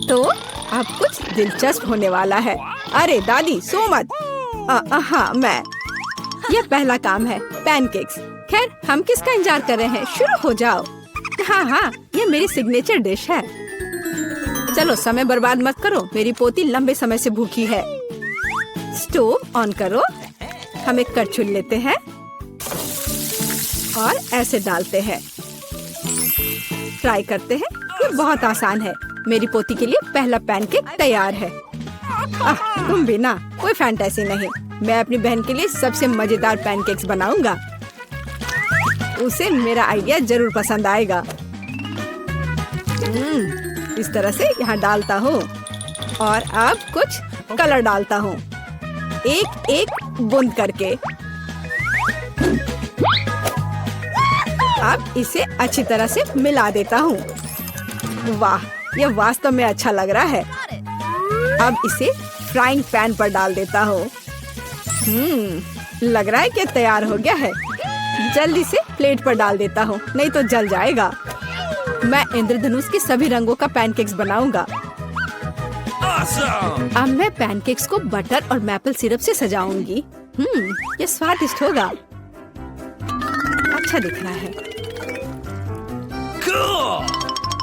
तो अब कुछ दिलचस्प होने वाला है। अरे दादी सो मत। हाँ मैं। यह पहला काम है, पैनकेक्स। खैर हम किसका इंतजार कर रहे हैं, शुरू हो जाओ। हाँ, ये मेरी सिग्नेचर डिश है। चलो समय बर्बाद मत करो, मेरी पोती लंबे समय से भूखी है। स्टोव ऑन करो। हम एक कड़छुल लेते हैं और ऐसे डालते हैं। ट्राई करते हैं। ये बहुत आसान है। मेरी पोती के लिए पहला पैनकेक तैयार है। तुम भी ना, कोई फैंटेसी नहीं। मैं अपनी बहन के लिए सबसे मजेदार पैनकेक्स बनाऊंगा। उसे मेरा आइडिया जरूर पसंद आएगा। इस तरह से यहाँ डालता हूँ और अब कुछ कलर डालता हूँ, एक एक बूंद करके। अब इसे अच्छी तरह से मिला देता हूँ। वाह, यह वास्तव में अच्छा लग रहा है। अब इसे फ्राइंग पैन पर डाल देता हूँ। लग रहा है कि तैयार हो गया है। जल्दी से प्लेट पर डाल देता हूँ, नहीं तो जल जाएगा। मैं इंद्रधनुष के सभी रंगों का पैनकेक्स बनाऊंगा। अब मैं पैनकेक्स को बटर और मैपल सिरप से सजाऊंगी। ये स्वादिष्ट होगा। अच्छा दिख रहा है।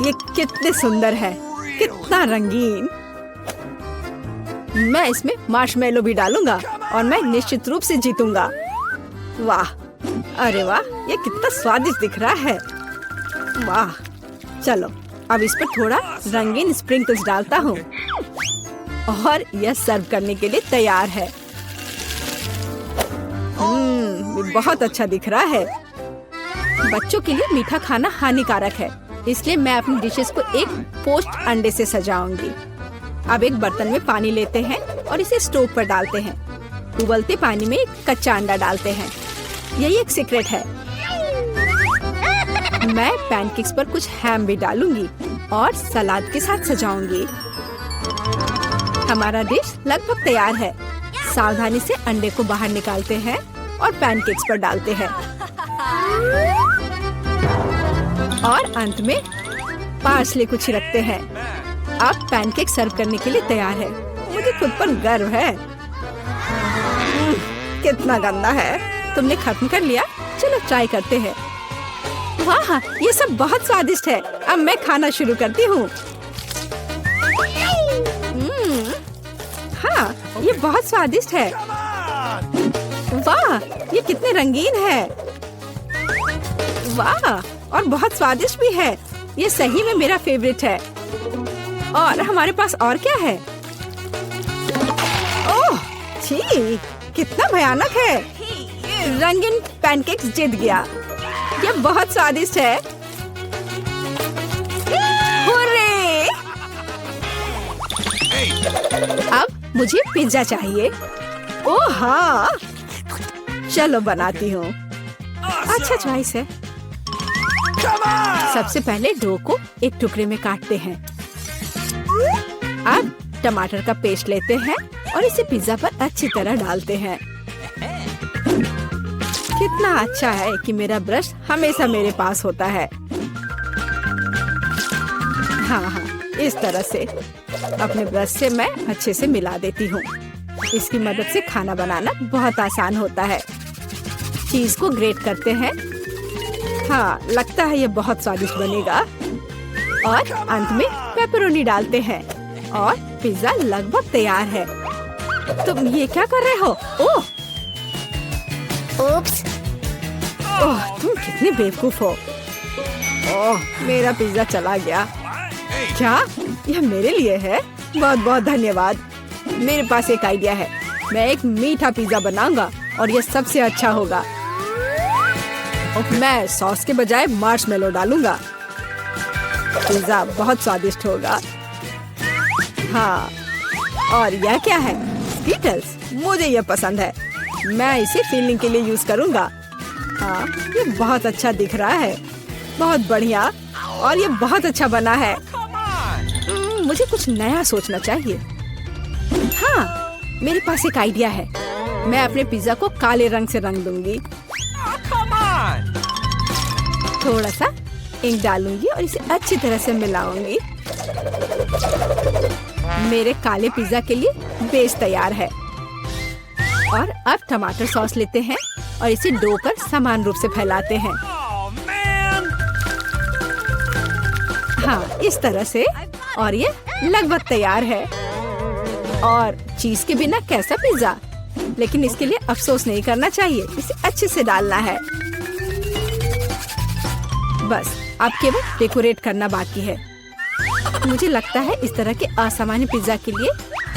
ये कितने सुंदर है, कितना रंगीन। मैं इसमें मार्शमेलो भी डालूंगा और मैं निश्चित रूप से जीतूंगा। वाह, अरे वाह, ये कितना स्वादिष्ट दिख रहा है। वाह, चलो अब इस पर थोड़ा रंगीन स्प्रिंकल्स डालता हूँ और यह सर्व करने के लिए तैयार है। बहुत अच्छा दिख रहा है। बच्चों के लिए मीठा खाना हानिकारक है, इसलिए मैं अपनी डिशेस को एक पोस्ट अंडे से सजाऊंगी। अब एक बर्तन में पानी लेते हैं और इसे स्टोव पर डालते हैं। उबलते पानी में एक कच्चा अंडा डालते हैं। यही एक सीक्रेट है। मैं पैनकेक्स पर कुछ हैम भी डालूंगी और सलाद के साथ सजाऊंगी। हमारा डिश लगभग तैयार है। सावधानी से अंडे को बाहर निकालते हैं और पैनकेक्स पर डालते हैं और अंत में पार्सले को छिड़कते हैं। अब पैनकेक सर्व करने के लिए तैयार है। मुझे खुद पर गर्व है। कितना गंदा है। तुमने खत्म कर लिया? चलो ट्राई करते हैं। वाह, ये सब बहुत स्वादिष्ट है। अब मैं खाना शुरू करती हूँ। हाँ, ये बहुत स्वादिष्ट है। वाह, ये कितने रंगीन है। वाह, और बहुत स्वादिष्ट भी है। ये सही में मेरा फेवरेट है। और हमारे पास और क्या है? ओह, छी, कितना भयानक है। रंगीन पैनकेक्स जीत गया। ये बहुत स्वादिष्ट है। हुर्रे! अब मुझे पिज्जा चाहिए। ओह हाँ, चलो बनाती हूँ। अच्छा चॉइस है। सबसे पहले डो को एक टुकड़े में काटते हैं। अब टमाटर का पेस्ट लेते हैं और इसे पिज्जा पर अच्छी तरह डालते हैं। कितना अच्छा है कि मेरा ब्रश हमेशा मेरे पास होता है। हाँ, इस तरह से अपने ब्रश से मैं अच्छे से मिला देती हूँ। इसकी मदद से खाना बनाना बहुत आसान होता है। चीज को ग्रेट करते हैं। हाँ, लगता है ये बहुत स्वादिष्ट बनेगा। और अंत में पेपरोनी डालते हैं और पिज्जा लगभग तैयार है। तुम ये क्या कर रहे हो? ओह, ओप्स। ओह, तुम कितने बेवकूफ हो। ओह, मेरा पिज्जा चला गया। क्या यह मेरे लिए है? बहुत बहुत धन्यवाद। मेरे पास एक आइडिया है। मैं एक मीठा पिज्जा बनाऊंगा और यह सबसे अच्छा होगा। मैं सॉस के बजाय मार्शमेलो डालूंगा। पिज्जा बहुत स्वादिष्ट होगा। हाँ, और यह क्या है? स्कीटल्स। मुझे यह पसंद है। मैं इसे फीलिंग के लिए यूज करूंगा। हाँ, ये बहुत अच्छा दिख रहा है। बहुत बढ़िया। और ये बहुत अच्छा बना है। मुझे कुछ नया सोचना चाहिए। हाँ, मेरे पास एक आइडिया है। मैं अपने पिज्जा को काले रंग से रंग दूंगी। थोड़ा सा इंक डालूंगी और इसे अच्छी तरह से मिलाऊंगी। मेरे काले पिज्जा के लिए बेस तैयार है। और अब टमाटर सॉस लेते हैं और इसे डो पर समान रूप से फैलाते हैं। हाँ, इस तरह से। और ये लगभग तैयार है। और चीज के बिना कैसा पिज्जा, लेकिन इसके लिए अफसोस नहीं करना चाहिए, इसे अच्छे से डालना है। बस अब केवल डेकोरेट करना बाकी है। मुझे लगता है इस तरह के असामान्य पिज्जा के लिए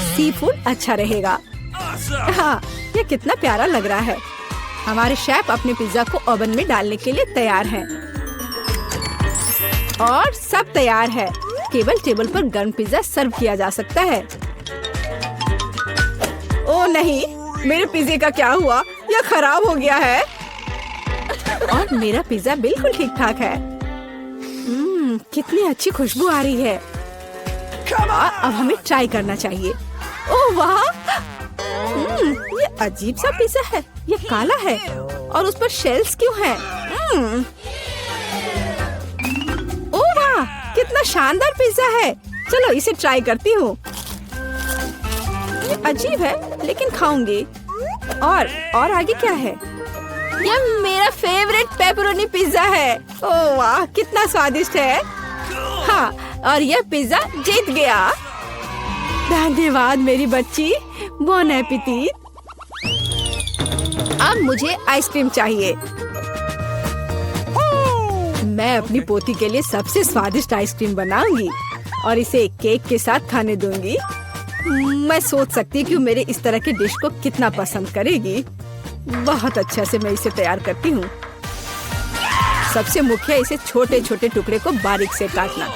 सी फूड अच्छा रहेगा। हाँ, ये कितना प्यारा लग रहा है। हमारे शेफ अपने पिज्जा को ओवन में डालने के लिए तैयार हैं। और सब तैयार है, केवल टेबल पर गर्म पिज्जा सर्व किया जा सकता है। ओह नहीं, मेरे पिज्जे का क्या हुआ? यह खराब हो गया है। और मेरा पिज्जा बिल्कुल ठीक ठाक है। कितनी अच्छी खुशबू आ रही है। अब हमें ट्राई करना चाहिए। ओह वाह, ये अजीब सा पिज्जा है। ये काला है और उस पर शेल्स क्यों हैं? ओह वाह, कितना शानदार पिज्जा है। चलो इसे ट्राई करती हूँ। ये अजीब है लेकिन खाऊंगी। और आगे क्या है? यह मेरा फेवरेट पेपरोनी पिज्जा है। ओह वाह, कितना स्वादिष्ट है। हाँ, और यह पिज्जा जीत गया। धन्यवाद मेरी बच्ची, बॉन एपेटिट। अब मुझे आइसक्रीम चाहिए। मैं अपनी पोती के लिए सबसे स्वादिष्ट आइसक्रीम बनाऊंगी और इसे केक के साथ खाने दूंगी। मैं सोच सकती हूँ कि मेरे इस तरह के डिश को कितना पसंद करेगी। बहुत अच्छा से मैं इसे तैयार करती हूँ। सबसे मुख्य इसे छोटे छोटे टुकड़े को बारीक से काटना।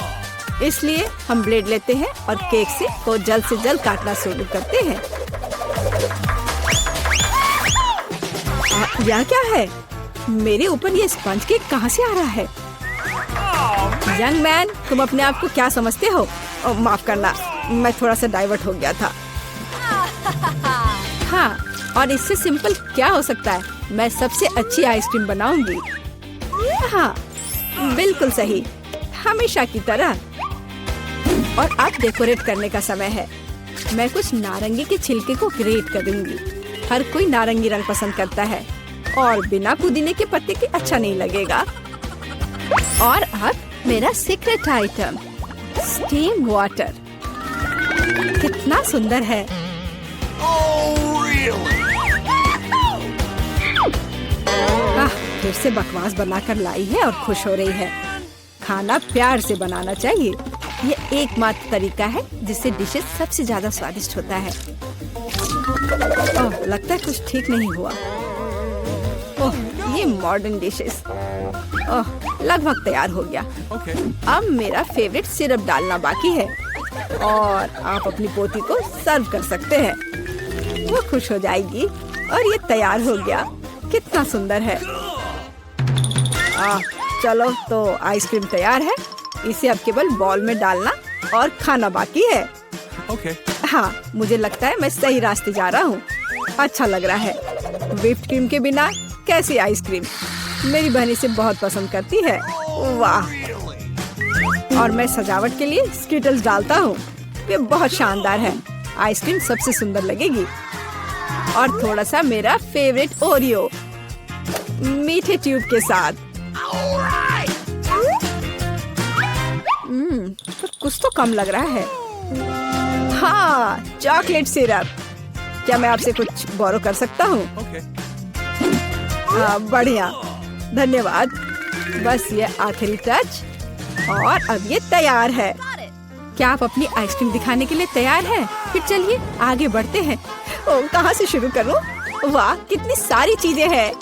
इसलिए हम ब्लेड लेते हैं और केक को जल्द से जल्द काटना शुरू करते हैं। यह क्या है? मेरे ऊपर ये स्पंज केक कहाँ से आ रहा है? यंग मैन, तुम अपने आप को क्या समझते हो? माफ करना, मैं थोड़ा सा डाइवर्ट हो गया था। हाँ, और इससे सिंपल क्या हो सकता है? मैं सबसे अच्छी आइसक्रीम बनाऊंगी। हाँ, बिल्कुल सही, हमेशा की तरह। और अब डेकोरेट करने का समय है। मैं कुछ नारंगी के छिलके को ग्रेट करूंगी। हर कोई नारंगी रंग पसंद करता है और बिना पुदीने के पत्ते के अच्छा नहीं लगेगा। और अब मेरा सीक्रेट आइटम, स्टीम वाटर। कितना सुंदर है। फिर से बकवास बनाकर लाई है और खुश हो रही है। खाना प्यार से बनाना चाहिए। ये एकमात्र तरीका है जिससे डिशेस सबसे ज्यादा स्वादिष्ट होता है। ओह, लगता है कुछ ठीक नहीं हुआ। ओह, ये मॉडर्न डिशेस। ओह, लगभग तैयार हो गया। अब मेरा फेवरेट सिरप डालना बाकी है और आप अपनी पोती को सर्व कर सकते हैं। वो खुश हो जाएगी। और ये तैयार हो गया। कितना सुंदर है। चलो, तो आइसक्रीम तैयार है। इसे अब केवल बॉल में डालना और खाना बाकी है। हाँ, मुझे लगता है मैं सही रास्ते जा रहा हूँ। अच्छा लग रहा है। व्हिप्ड क्रीम के बिना कैसी आइसक्रीम? मेरी बहन इसे बहुत पसंद करती है। वाह! और मैं सजावट के लिए स्किटल्स डालता हूँ। ये बहुत शानदार है। आइसक्रीम सबसे सुंदर लगेगी। और थोड़ा सा मेरा फेवरेट ओरियो मीठे ट्यूब के साथ। तो कुछ तो कम लग रहा है। हाँ, चॉकलेट सिरप। क्या मैं आपसे कुछ बोरो कर सकता हूँ? बढ़िया, धन्यवाद। बस ये आखिरी टच और अब ये तैयार है। क्या आप अपनी आइसक्रीम दिखाने के लिए तैयार हैं? फिर चलिए आगे बढ़ते हैं। ओह, कहाँ से शुरू करूँ? वाह, कितनी सारी चीजें हैं।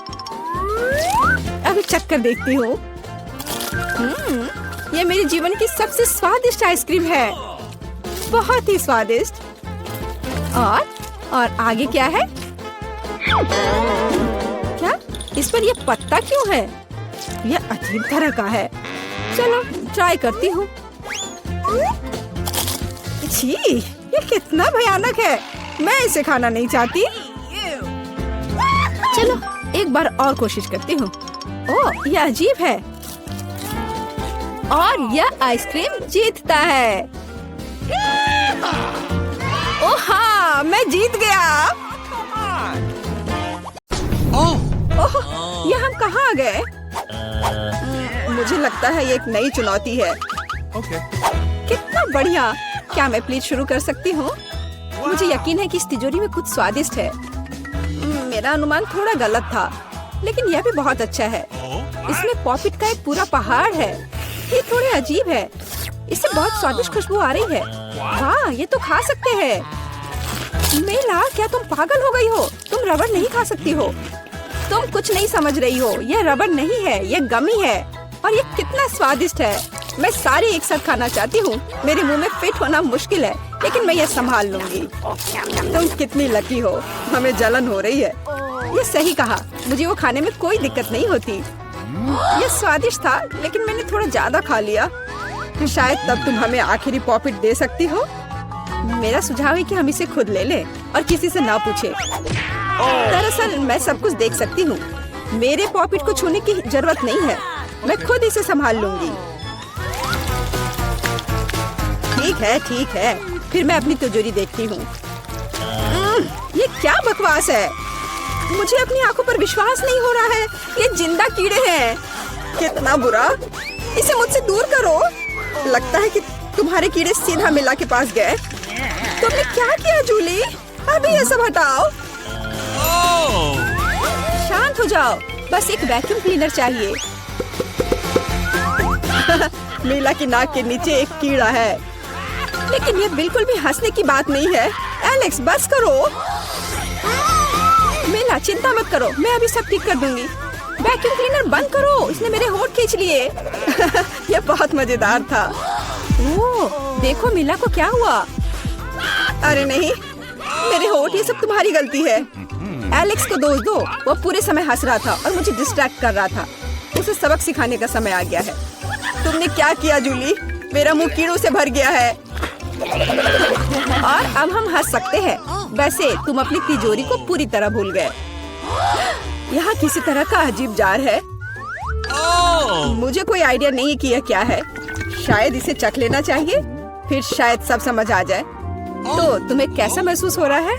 अभी चक्कर देखती हूँ। ये मेरे जीवन की सबसे स्वादिष्ट आइसक्रीम है। बहुत ही स्वादिष्ट। और आगे क्या है? क्या इस पर ये पत्ता क्यों है? ये अजीब तरह का है। चलो ट्राई करती हूँ। छी, ये कितना भयानक है। मैं इसे खाना नहीं चाहती। चलो एक बार और कोशिश करती हूँ। ओह, ये अजीब है। और यह आइसक्रीम जीतता है। मैं जीत गया। ओह, ये हम कहाँ आ गए? मुझे लगता है ये एक नई चुनौती है। कितना बढ़िया। क्या मैं प्लीज शुरू कर सकती हूँ? मुझे यकीन है कि इस तिजोरी में कुछ स्वादिष्ट है। मेरा अनुमान थोड़ा गलत था, लेकिन यह भी बहुत अच्छा है। इसमें पॉपिट का एक पूरा पहाड़ है। ये थोड़े अजीब है। इससे बहुत स्वादिष्ट खुशबू आ रही है। वाह, ये तो खा सकते हैं। मेला, क्या तुम पागल हो गई हो? तुम रबड़ नहीं खा सकती हो। तुम कुछ नहीं समझ रही हो। यह रबड़ नहीं है, यह गमी है। और ये कितना स्वादिष्ट है। मैं सारी एक साथ खाना चाहती हूँ। मेरे मुंह में फिट होना मुश्किल है, लेकिन मैं ये संभाल लूंगी। तुम कितनी लकी हो। हमें जलन हो रही है। ये सही कहा। मुझे वो खाने में कोई दिक्कत नहीं होती। ये स्वादिष्ट था, लेकिन मैंने थोड़ा ज्यादा खा लिया। शायद तब तुम हमें आखिरी पॉपिट दे सकती हो। मेरा सुझाव है कि हम इसे खुद ले लें और किसी से ना पूछे। दरअसल मैं सब कुछ देख सकती हूँ। मेरे पॉपिट को छूने की जरूरत नहीं है। मैं खुद इसे संभाल लूंगी। ठीक है। फिर मैं अपनी तिजोरी देखती हूँ। ये क्या बकवास है? मुझे अपनी आंखों पर विश्वास नहीं हो रहा है। ये जिंदा कीड़े हैं। कितना बुरा। इसे मुझसे दूर करो। लगता है कि तुम्हारे कीड़े सीधा मिला के पास गए। तुमने क्या किया जूली? अभी ये सब हटाओ। शांत हो जाओ। बस एक वैक्यूम क्लीनर चाहिए। मीला की नाक के नीचे एक कीड़ा है। लेकिन ये बिल्कुल भी हंसने की बात नहीं है। एलेक्स, बस करो। मीला, चिंता मत करो, मैं अभी सब ठीक कर दूंगी। वैक्यूम क्लीनर बंद करो। इसने मेरे होंठ खींच लिए। ये बहुत मजेदार था। ओह, देखो मीला को क्या हुआ। अरे नहीं, मेरे होंठ। ये सब तुम्हारी गलती है। एलेक्स को दोष दो। वो पूरे समय हंस रहा था और मुझे डिस्ट्रैक्ट कर रहा था। उसे सबक सिखाने का समय आ गया है। तुमने क्या किया जूली? मेरा मुंह कीड़ों से भर गया है। और अब हम हंस सकते हैं। वैसे तुम अपनी तिजोरी को पूरी तरह भूल गए। यहाँ किसी तरह का अजीब जार है। मुझे कोई आइडिया नहीं कि यह क्या है। शायद इसे चख लेना चाहिए, फिर शायद सब समझ आ जाए। तो तुम्हें कैसा महसूस हो रहा है?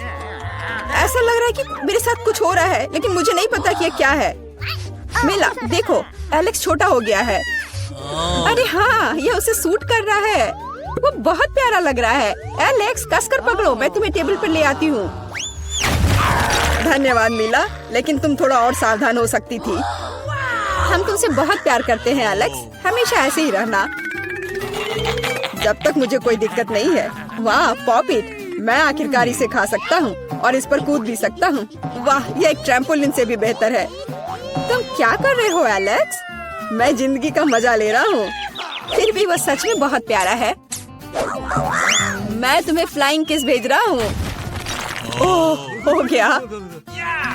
ऐसा लग रहा है कि मेरे साथ कुछ हो रहा है, लेकिन मुझे नहीं पता कि यह क्या है। मिला, देखो, एलेक्स छोटा हो गया है। अरे हाँ, ये उसे सूट कर रहा है। वो बहुत प्यारा लग रहा है। एलेक्स, कसकर पकड़ो, मैं तुम्हें टेबल पर ले आती हूँ। धन्यवाद मीला, लेकिन तुम थोड़ा और सावधान हो सकती थी। हम तुमसे बहुत प्यार करते हैं एलेक्स, हमेशा ऐसे ही रहना। जब तक मुझे कोई दिक्कत नहीं है। वाह, पॉपिट, मैं आखिरकार इसे खा सकता हूँ और इस पर कूद भी सकता हूँ। वाह, ये एक ट्रैम्पोलिन से भी बेहतर है। तुम क्या कर रहे हो एलेक्स? मैं जिंदगी का मजा ले रहा हूँ। फिर भी वो सच में बहुत प्यारा है। मैं तुम्हें फ्लाइंग किस भेज रहा हूँ। ओह, हो गया।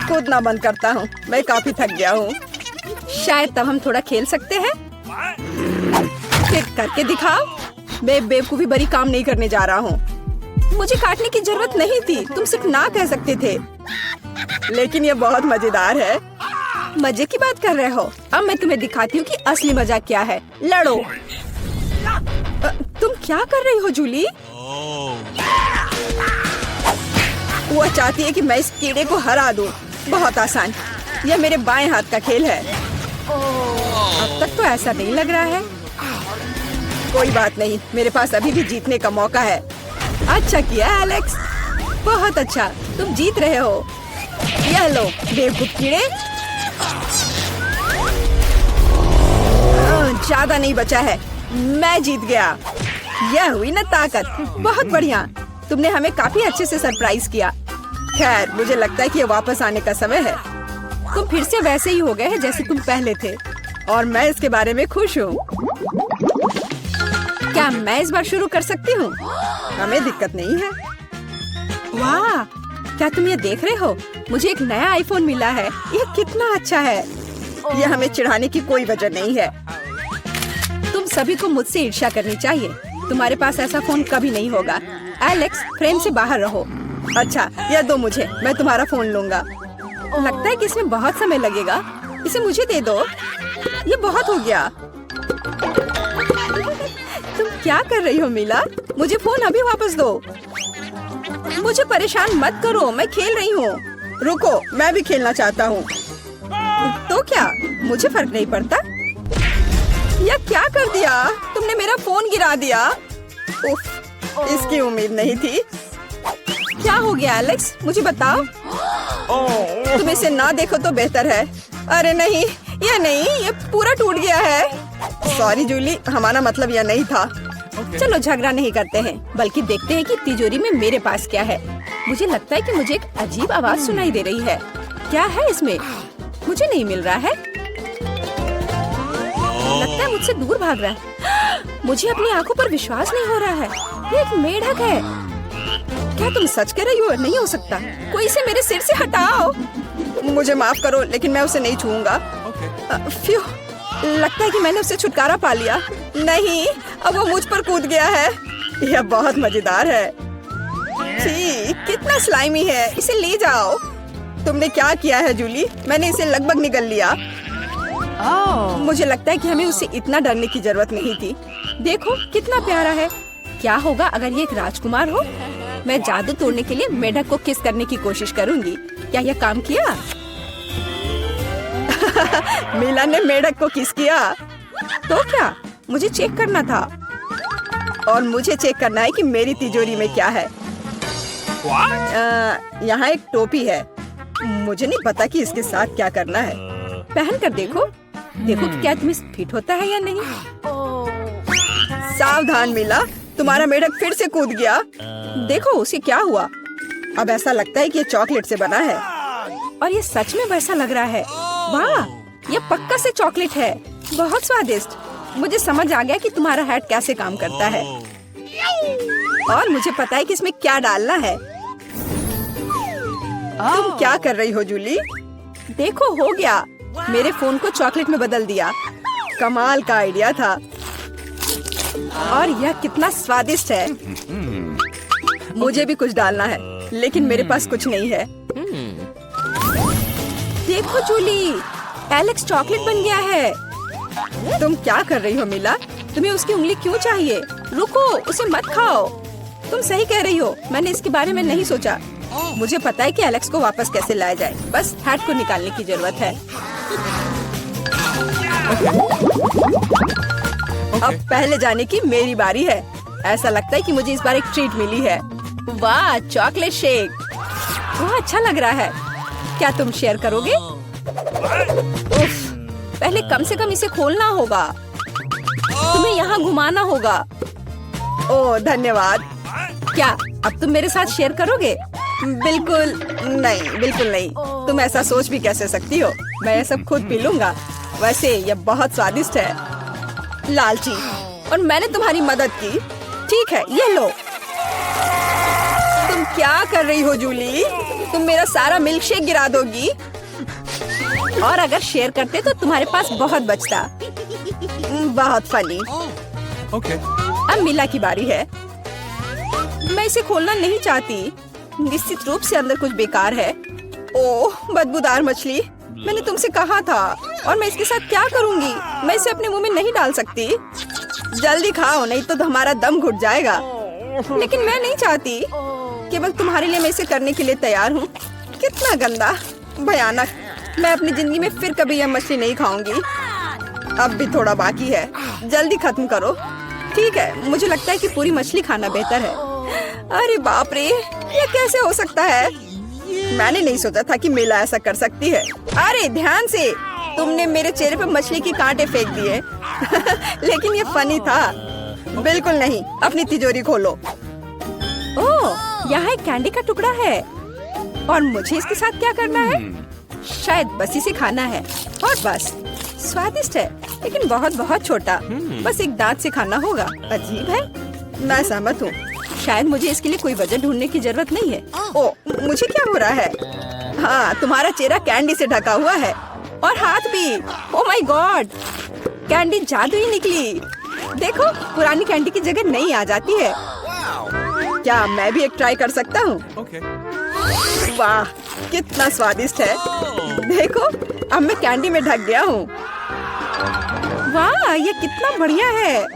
कूदना बंद करता हूँ, मैं काफी थक गया हूँ। शायद तब हम थोड़ा खेल सकते हैं। फिर करके दिखाओ। मैं बेवकूफी भरी काम नहीं करने जा रहा हूँ। मुझे काटने की जरूरत नहीं थी। तुम सिर्फ ना कह सकते थे। लेकिन ये बहुत मजेदार है। मजे की बात कर रहे हो? अब मैं तुम्हें दिखाती हूँ कि असली मजा क्या है। लड़ो। तुम क्या कर रही हो जूली? वो चाहती है कि मैं इस कीड़े को हरा दूं। बहुत आसान। यह मेरे बाएं हाथ का खेल है। अब तक तो ऐसा नहीं लग रहा है। कोई बात नहीं, मेरे पास अभी भी जीतने का मौका है। अच्छा किया एलेक्स, बहुत अच्छा। तुम जीत रहे हो। यह लो बेवकूफ कीड़े। ज्यादा नहीं बचा है। मैं जीत गया। यह हुई ना ताकत। बहुत बढ़िया। तुमने हमें काफी अच्छे से सरप्राइज किया। खैर, मुझे लगता है कि ये वापस आने का समय है। तुम फिर से वैसे ही हो गए हैं जैसे तुम पहले थे, और मैं इसके बारे में खुश हूँ। क्या मैं इस बार शुरू कर सकती हूँ? हमें दिक्कत नहीं है। वाह, क्या तुम ये देख रहे हो? मुझे एक नया आईफोन मिला है। यह कितना अच्छा है। यह हमें चिढ़ाने की कोई वजह नहीं है। तुम सभी को मुझसे ईर्ष्या करनी चाहिए। तुम्हारे पास ऐसा फोन कभी नहीं होगा। एलेक्स, फ्रेम से बाहर रहो। अच्छा, यह दो मुझे, मैं तुम्हारा फोन लूंगा। लगता है कि इसमें बहुत समय लगेगा। इसे मुझे दे दो। ये बहुत हो गया। तुम क्या कर रही हो मीला? मुझे फोन अभी वापस दो। मुझे परेशान मत करो, मैं खेल रही हूँ। रुको, मैं भी खेलना चाहता हूँ। तो क्या, मुझे फर्क नहीं पड़ता। या क्या कर दिया तुमने, मेरा फोन गिरा दिया। उफ, इसकी उम्मीद नहीं थी। क्या हो गया एलेक्स, मुझे बताओ। तुम इसे ना देखो तो बेहतर है। अरे नहीं, ये पूरा टूट गया है। सॉरी जूली, हमारा मतलब यह नहीं था। चलो झगड़ा नहीं करते हैं, बल्कि देखते हैं कि तिजोरी में मेरे पास क्या है। मुझे लगता है कि मुझे एक अजीब आवाज सुनाई दे रही है। क्या है इसमें? मुझे नहीं मिल रहा है। लगता है मुझसे दूर भाग रहा है। मुझे अपनी आंखों पर विश्वास नहीं हो रहा है। ये एक मेढक है। क्या तुम सच कह रही हो? नहीं हो सकता। कोई इसे मेरे सिर से हटाओ। मुझे माफ करो, लेकिन मैं उसे नहीं छूऊंगा। फ्यू, लगता है कि मैंने उससे छुटकारा पा लिया। नहीं, अब वो मुझ पर कूद गया है। यह बहुत मजेदार है। छी, कितना स्लाइमी है। इसे ले जाओ। तुमने क्या किया है जूली? मैंने इसे लगभग निगल लिया। मुझे लगता है कि हमें उससे इतना डरने की जरूरत नहीं थी। देखो कितना प्यारा है। क्या होगा अगर ये एक राजकुमार हो? मैं जादू तोड़ने के लिए मेढक को किस करने की कोशिश करूंगी। क्या यह काम किया? मीला ने मेढक को किस किया। तो क्या, मुझे चेक करना था। और मुझे चेक करना है कि मेरी तिजोरी में क्या है। यहाँ एक टोपी है। मुझे नहीं पता कि इसके साथ क्या करना है। पहन कर देखो कि क्या तुम्हें फिट होता है या नहीं। सावधान मीला, तुम्हारा मेढक फिर से कूद गया। देखो उसे क्या हुआ। अब ऐसा लगता है कि ये चॉकलेट से बना है। और ये सच में वैसा लग रहा है। वाह, ये पक्का से चॉकलेट है। बहुत स्वादिष्ट। मुझे समझ आ गया कि तुम्हारा हैट कैसे काम करता है। और मुझे पता है कि इसमें क्या डालना है। तुम क्या कर रही हो जूली? देखो, हो गया। मेरे फोन को चॉकलेट में बदल दिया। कमाल का आइडिया था। और यह कितना स्वादिष्ट है। मुझे भी कुछ डालना है, लेकिन मेरे पास कुछ नहीं है। देखो जूली, एलेक्स चॉकलेट बन गया है। तुम क्या कर रही हो मीला? तुम्हें उसकी उंगली क्यों चाहिए? रुको, उसे मत खाओ। तुम सही कह रही हो, मैंने इसके बारे में नहीं सोचा। मुझे पता है कि एलेक्स को वापस कैसे लाया जाए। बस हैट को निकालने की जरूरत है। अब पहले जाने की मेरी बारी है। ऐसा लगता है कि मुझे इस बार एक ट्रीट मिली है। वाह, चॉकलेट शेक। वह अच्छा लग रहा है। क्या तुम शेयर करोगे? उफ, पहले कम से कम इसे खोलना होगा। तुम्हें यहाँ घुमाना होगा। ओह धन्यवाद। क्या अब तुम मेरे साथ शेयर करोगे? बिल्कुल नहीं। तुम ऐसा सोच भी कैसे सकती हो? मैं ये सब खुद पी लूंगा। वैसे यह बहुत स्वादिष्ट है। लालची, और मैंने तुम्हारी मदद की। ठीक है, ये लो। तुम क्या कर रही हो जूली? तुम मेरा सारा मिल्क शेक गिरा दोगी। और अगर शेयर करते तो तुम्हारे पास बहुत बचता। बहुत फनी। अब मीला की बारी है। मैं इसे खोलना नहीं चाहती। निश्चित रूप से अंदर कुछ बेकार है। ओह, बदबूदार मछली। मैंने तुमसे कहा था। और मैं इसके साथ क्या करूंगी? मैं इसे अपने मुंह में नहीं डाल सकती। जल्दी खाओ, नहीं तो हमारा दम घुट जाएगा। लेकिन मैं नहीं चाहती। केवल तुम्हारे लिए मैं इसे करने के लिए तैयार हूँ। कितना गंदा, भयानक। मैं अपनी जिंदगी में फिर कभी यह मछली नहीं खाऊंगी। अब भी थोड़ा बाकी है। जल्दी खत्म करो। ठीक है, मुझे लगता है कि पूरी मछली खाना बेहतर है। अरे बाप रे, ये कैसे हो सकता है? मैंने नहीं सोचा था कि मीला ऐसा कर सकती है। अरे ध्यान से, तुमने मेरे चेहरे पर मछली के कांटे फेंक दिए। लेकिन ये फनी था। बिल्कुल नहीं, अपनी तिजोरी खोलो। ओह, यहाँ एक कैंडी का टुकड़ा है। और मुझे इसके साथ क्या करना है? शायद बस इसे खाना है। और बस, स्वादिष्ट है, लेकिन बहुत बहुत छोटा। बस एक दांत से खाना होगा। अजीब है। मैं सहमत हूँ। शायद मुझे इसके लिए कोई वजह ढूंढने की जरूरत नहीं है। ओह, मुझे क्या हो रहा है? हाँ, तुम्हारा चेहरा कैंडी से ढका हुआ है। और हाथ भी। ओह माय गॉड, कैंडी जादू ही निकली। देखो, पुरानी कैंडी की जगह नई आ जाती है। क्या मैं भी एक ट्राई कर सकता हूँ? वाह, कितना स्वादिष्ट है। देखो, अब मैं कैंडी में ढक गया हूँ। वाह, ये कितना बढ़िया है।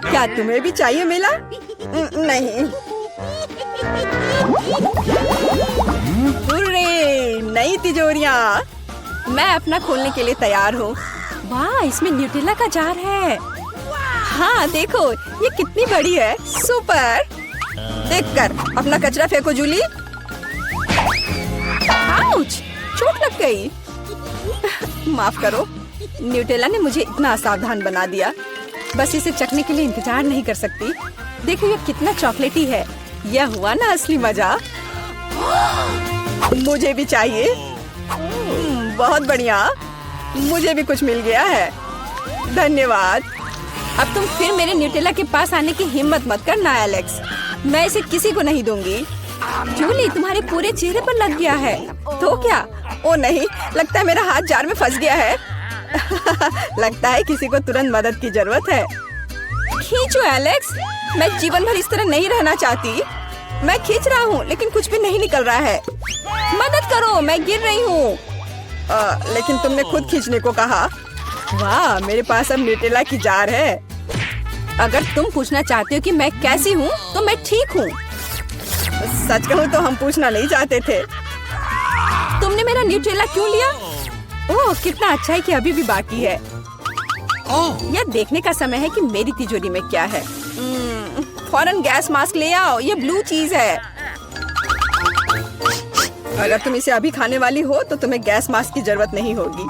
क्या तुम्हें भी चाहिए मीला? नहीं। नई तिजोरियाँ। मैं अपना खोलने के लिए तैयार हूँ। वाह, इसमें न्यूटेला का जार है। हाँ देखो, ये कितनी बड़ी है। सुपर। देखकर अपना कचरा फेंको जूली। आउच, चोट लग गई। माफ करो, न्यूटेला ने मुझे इतना असावधान बना दिया। बस इसे चखने के लिए इंतजार नहीं कर सकती। देखो ये कितना चॉकलेटी है। यह हुआ ना असली मजा। मुझे भी चाहिए। बहुत बढ़िया, मुझे भी कुछ मिल गया है। धन्यवाद। अब तुम फिर मेरे न्यूटेला के पास आने की हिम्मत मत करना एलेक्स। मैं इसे किसी को नहीं दूंगी। जूली, तुम्हारे पूरे चेहरे पर लग गया है। तो क्या? ओ नहीं, लगता है मेरा हाथ जार में फंस गया है। लगता है किसी को तुरंत मदद की जरूरत है। खींचो एलेक्स, मैं जीवन भर इस तरह नहीं रहना चाहती। मैं खींच रहा हूँ लेकिन कुछ भी नहीं निकल रहा है। मदद करो, मैं गिर रही हूँ। लेकिन तुमने खुद खींचने को कहा। वाह, मेरे पास अब न्यूटेला की जार है। अगर तुम पूछना चाहते हो कि मैं कैसी हूँ तो मैं ठीक हूँ। सच कहूँ तो हम पूछना नहीं चाहते थे। तुमने मेरा न्यूटेला क्यों लिया? ओह, कितना अच्छा है कि अभी भी बाकी है। यह देखने का समय है कि मेरी तिजोरी में क्या है। फौरन गैस मास्क ले आओ, ये ब्लू चीज है। अगर तुम इसे अभी खाने वाली हो तो तुम्हें गैस मास्क की जरूरत नहीं होगी।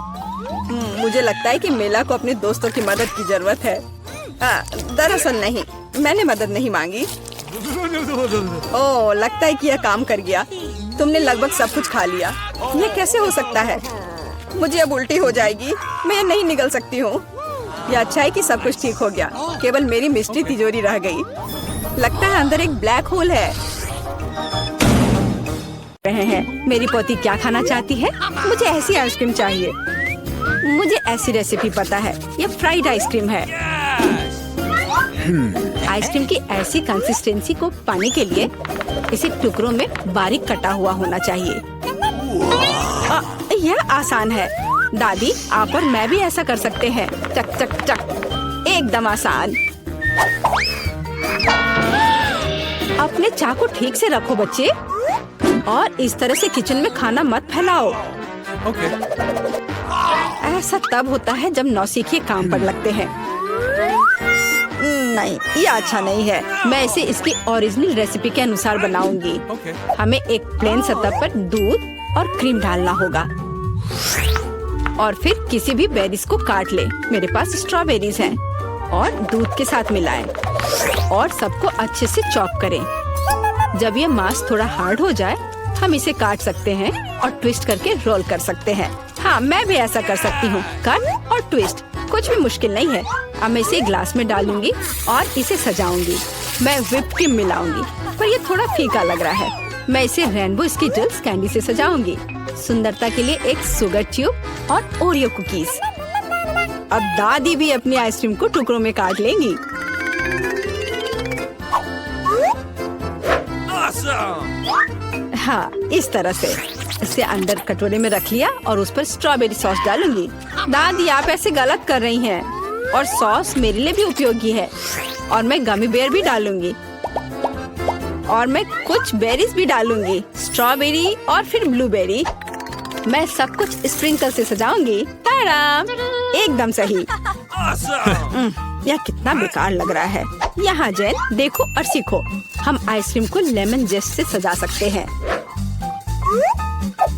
मुझे लगता है कि मेला को अपने दोस्तों की मदद की जरूरत है। दरअसल नहीं, मैंने मदद नहीं मांगी। ओह, लगता है कि यह काम कर गया। तुमने लगभग सब कुछ खा लिया। यह कैसे हो सकता है? मुझे अब उल्टी हो जाएगी। मैं नहीं निकल सकती हूँ। यह अच्छा है कि सब कुछ ठीक हो गया। केवल मेरी मिस्ट्री तिजोरी रह गई। लगता है अंदर एक ब्लैक होल है। रहे हैं, मेरी पोती क्या खाना चाहती है? मुझे ऐसी आइसक्रीम चाहिए। मुझे ऐसी रेसिपी पता है। ये फ्राइड आइसक्रीम है। आइसक्रीम की ऐसी कंसिस्टेंसी को पाने के लिए इसे टुकड़ों में बारीक कटा हुआ होना चाहिए। यह आसान है। दादी, आप और मैं भी ऐसा कर सकते हैं। चक चक चक, एकदम आसान। अपने चाकू ठीक से रखो बच्चे, और इस तरह से किचन में खाना मत फैलाओ। ऐसा तब होता है जब नौसिखिए काम पर लगते हैं। नहीं, ये अच्छा नहीं है। मैं इसे इसकी ओरिजिनल रेसिपी के अनुसार बनाऊंगी। हमें एक प्लेन सतह पर दूध और क्रीम डालना होगा, और फिर किसी भी बेरीज को काट ले। मेरे पास स्ट्रॉबेरीज हैं, और दूध के साथ मिलाएं और सबको अच्छे से चॉप करें। जब ये मांस थोड़ा हार्ड हो जाए, हम इसे काट सकते हैं और ट्विस्ट करके रोल कर सकते हैं। हाँ, मैं भी ऐसा कर सकती हूँ। कट और ट्विस्ट कुछ भी मुश्किल नहीं है। अब मैं इसे ग्लास में डालूंगी और इसे सजाऊंगी। मैं व्हिप क्रीम मिलाऊंगी, पर ये थोड़ा फीका लग रहा है। मैं इसे रेनबो स्किटल्स कैंडी से सजाऊंगी। सुंदरता के लिए एक शुगर ट्यूब और ओरियो कुकीज। अब दादी भी अपनी आइसक्रीम को टुकड़ों में काट लेंगी। हाँ, इस तरह से इसे अंदर कटोरे में रख लिया और उस पर स्ट्रॉबेरी सॉस डालूंगी। दादी, आप ऐसे गलत कर रही हैं। और सॉस मेरे लिए भी उपयोगी है। और मैं गमी बेयर भी डालूंगी, और मैं कुछ बेरीज भी डालूंगी, स्ट्रॉबेरी और फिर ब्लूबेरी। मैं सब कुछ स्प्रिंकल से सजाऊंगी। ताराम, एकदम सही। यह कितना बेकार लग रहा है। यहाँ जेन, देखो और सीखो। हम आइसक्रीम को लेमन जेस्ट से सजा सकते हैं।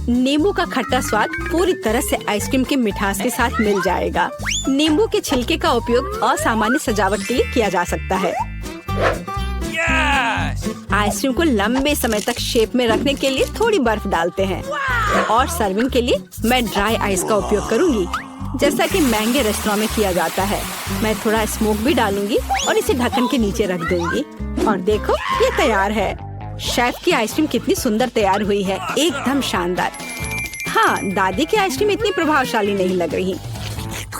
नींबू का खट्टा स्वाद पूरी तरह से आइसक्रीम के मिठास के साथ मिल जाएगा। नींबू के छिलके का उपयोग असामान्य सजावट के लिए किया जा सकता है। आइसक्रीम को लंबे समय तक शेप में रखने के लिए थोड़ी बर्फ डालते हैं, और सर्विंग के लिए मैं ड्राई आइस का उपयोग करूंगी, जैसा कि महंगे रेस्टोरेंट में किया जाता है। मैं थोड़ा स्मोक भी डालूंगी और इसे ढक्कन के नीचे रख दूंगी। और देखो, ये तैयार है। शेफ की आइसक्रीम कितनी सुंदर तैयार हुई है, एकदम शानदार। हाँ, दादी की आइसक्रीम इतनी प्रभावशाली नहीं लग रही।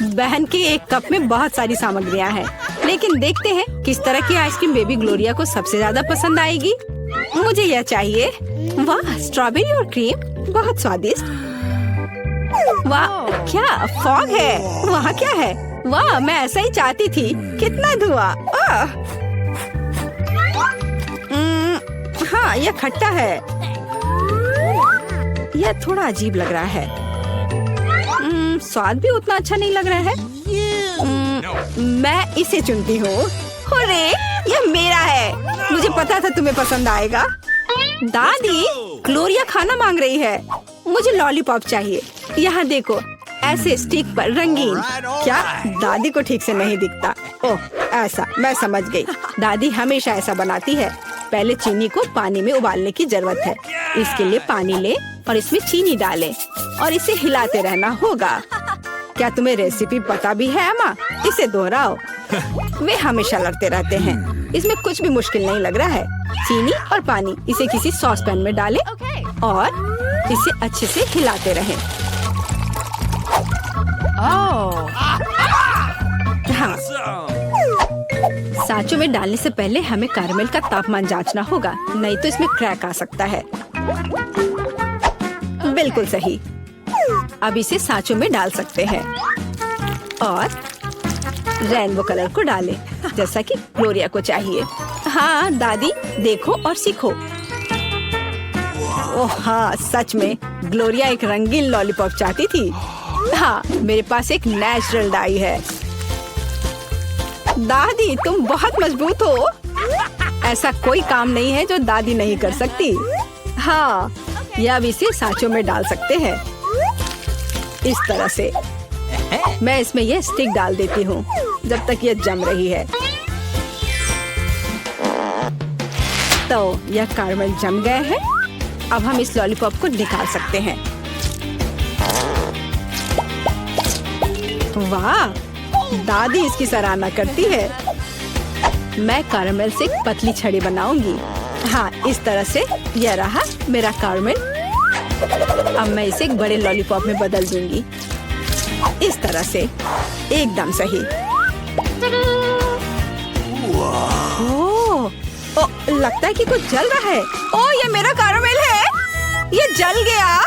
बहन के एक कप में बहुत सारी सामग्रियाँ हैं, लेकिन देखते हैं किस तरह की आइसक्रीम बेबी ग्लोरिया को सबसे ज्यादा पसंद आएगी। मुझे यह चाहिए। वाह, स्ट्रॉबेरी और क्रीम, बहुत स्वादिष्ट। वाह, क्या फॉग है? वहाँ क्या है? वाह, मैं ऐसा ही चाहती थी। कितना धुआं। हाँ, यह खट्टा है। यह थोड़ा अजीब लग रहा है। स्वाद भी उतना अच्छा नहीं लग रहा है। मैं इसे चुनती हूँ। अरे यह मेरा है। मुझे पता था तुम्हें पसंद आएगा। दादी, ग्लोरिया खाना मांग रही है। मुझे लॉलीपॉप चाहिए। यहाँ देखो, ऐसे स्टिक पर रंगीन। क्या दादी को ठीक से नहीं दिखता? ओह ऐसा, मैं समझ गई। दादी हमेशा ऐसा बनाती है। पहले चीनी को पानी में उबालने की जरूरत है। इसके लिए पानी ले और इसमें चीनी डालें और इसे हिलाते रहना होगा। क्या तुम्हें रेसिपी पता भी है अम्मा? इसे दोहराओ। वे हमेशा लड़ते रहते हैं। इसमें कुछ भी मुश्किल नहीं लग रहा है। चीनी और पानी, इसे किसी सॉस पैन में डालें और इसे अच्छे से हिलाते रहें। हाँ, सांचों में डालने से पहले हमें कैरमेल का तापमान जांचना होगा, नहीं तो इसमें क्रैक आ सकता है। बिल्कुल सही। अब इसे सांचों में डाल सकते हैं और रेनबो कलर को डालें, जैसा कि ग्लोरिया को चाहिए। हाँ दादी, देखो और सीखो। ओह हाँ, सच में ग्लोरिया एक रंगीन लॉलीपॉप चाहती थी। हाँ, मेरे पास एक नेचुरल डाई है। दादी, तुम बहुत मजबूत हो। ऐसा कोई काम नहीं है जो दादी नहीं कर सकती। हाँ, या अब इसे सांचों में डाल सकते हैं इस तरह से। मैं इसमें यह स्टिक डाल देती हूँ जब तक यह जम रही है। तो यह कैरमेल जम गए हैं। अब हम इस लॉलीपॉप को निकाल सकते हैं। वाह, दादी इसकी सराहना करती है। मैं कैरमेल से एक पतली छड़ी बनाऊंगी। हाँ, इस तरह से। यह रहा मेरा कैरमेल। अब मैं इसे एक बड़े लॉलीपॉप में बदल दूंगी, इस तरह से। एकदम सही। ओह, लगता है कि कुछ जल रहा है। ओह, ये मेरा कैरमेल है। ये जल गया।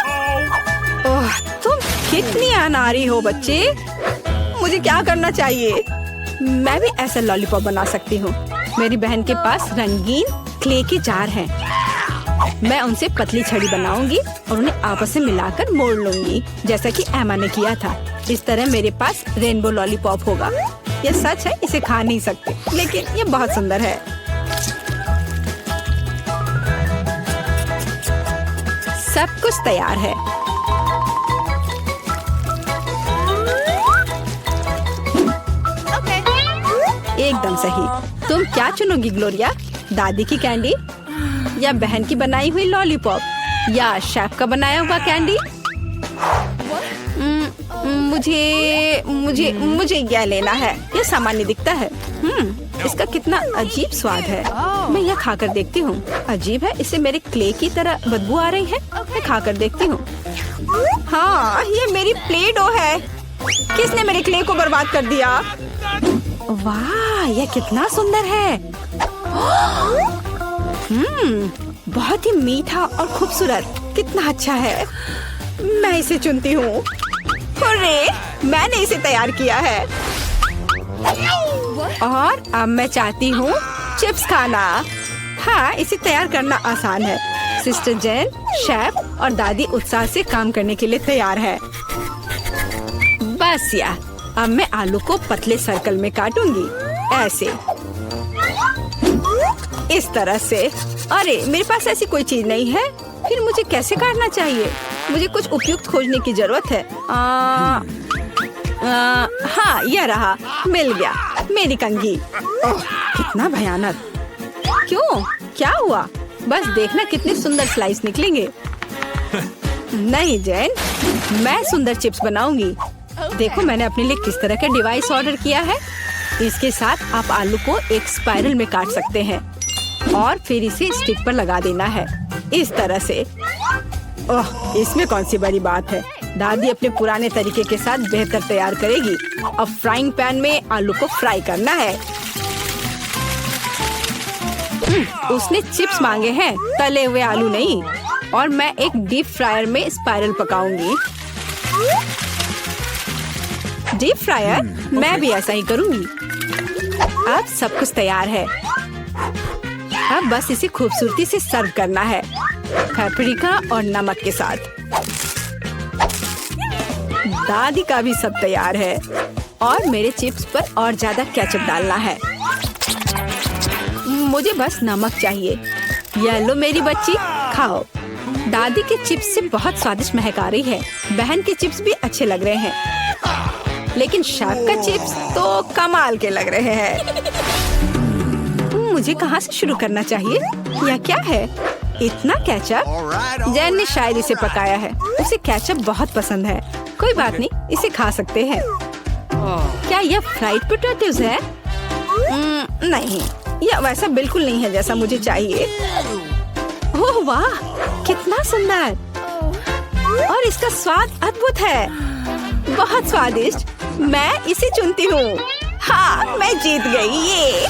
ओह, तुम कितनी अनाड़ी हो बच्चे। मुझे क्या करना चाहिए? मैं भी ऐसा लॉलीपॉप बना सकती हूँ। मेरी बहन के पास रंगीन क्ले के जार हैं। मैं उनसे पतली छड़ी बनाऊंगी और उन्हें आपस में मिलाकर मोड़ लूंगी, जैसा कि एमा ने किया था। इस तरह मेरे पास रेनबो लॉलीपॉप होगा। यह सच है, इसे खा नहीं सकते, लेकिन यह बहुत सुंदर है। सब कुछ तैयार है। एकदम सही। तुम क्या चुनोगी ग्लोरिया? दादी की कैंडी या बहन की बनाई हुई लॉलीपॉप या शेफ का बनाया हुआ कैंडी? मुझे मुझे मुझे यह लेना है। यह सामान्य दिखता है। इसका कितना अजीब स्वाद है। मैं यह खाकर देखती हूँ। अजीब है, इसे मेरे क्ले की तरह बदबू आ रही है। मैं खाकर देखती हूँ। हाँ, ये मेरी प्ले डो है। किसने मेरे क्ले को बर्बाद कर दिया? वाह, यह कितना सुंदर है। बहुत ही मीठा और खूबसूरत। कितना अच्छा है। मैं इसे चुनती हूँ। अरे, मैंने इसे तैयार किया है। और अब मैं चाहती हूँ चिप्स खाना। हाँ, इसे तैयार करना आसान है। सिस्टर जेन, शेफ और दादी उत्साह से काम करने के लिए तैयार है। बस यार, अब मैं आलू को पतले सर्कल में काटूंगी, ऐसे, इस तरह से। अरे, मेरे पास ऐसी कोई चीज नहीं है। फिर मुझे कैसे काटना चाहिए? मुझे कुछ उपयुक्त खोजने की जरूरत है। हाँ, यह रहा। मिल गया। मेरी कंघी। ओह, कितना भयानक। क्यों? क्या हुआ? बस देखना कितने सुंदर स्लाइस निकलेंगे। नहीं जैन, मैं सुंदर चिप्स बनाऊंगी। देखो मैंने अपने लिए किस तरह का डिवाइस ऑर्डर किया है। इसके साथ आप आलू को एक स्पाइरल में काट सकते हैं और फिर इसे स्टिक पर लगा देना है, इस तरह से। ओह, इसमें कौन सी बड़ी बात है। दादी अपने पुराने तरीके के साथ बेहतर तैयार करेगी। अब फ्राइंग पैन में आलू को फ्राई करना है। उसने चिप्स मांगे हैं, तले हुए आलू नहीं। और मैं एक डीप फ्रायर में स्पाइरल पकाऊंगी। Deep fryer? मैं भी ऐसा ही करूंगी। अब सब कुछ तैयार है। अब बस इसे खूबसूरती से सर्व करना है, पेपरिका और नमक के साथ। दादी का भी सब तैयार है और मेरे चिप्स पर और ज्यादा केचप डालना है। मुझे बस नमक चाहिए। ये लो मेरी बच्ची, खाओ। दादी के चिप्स से बहुत स्वादिष्ट महक आ रही है। बहन के चिप्स भी अच्छे लग रहे हैं, लेकिन शार्क का चिप्स तो कमाल के लग रहे हैं। मुझे कहाँ से शुरू करना चाहिए? यह क्या है? इतना केचप? जैन ने शायद इसे पकाया है। उसे केचप बहुत पसंद है। कोई बात नहीं, इसे खा सकते हैं। क्या यह फ्राइड पोटैटोज है? नहीं, यह वैसा बिल्कुल नहीं है जैसा मुझे चाहिए। ओह वाह, कितना सुंदर! और इसका स्वाद अद्भुत है, बहुत स्वादिष्ट। मैं इसे चुनती हूँ। हाँ, मैं जीत गई। ये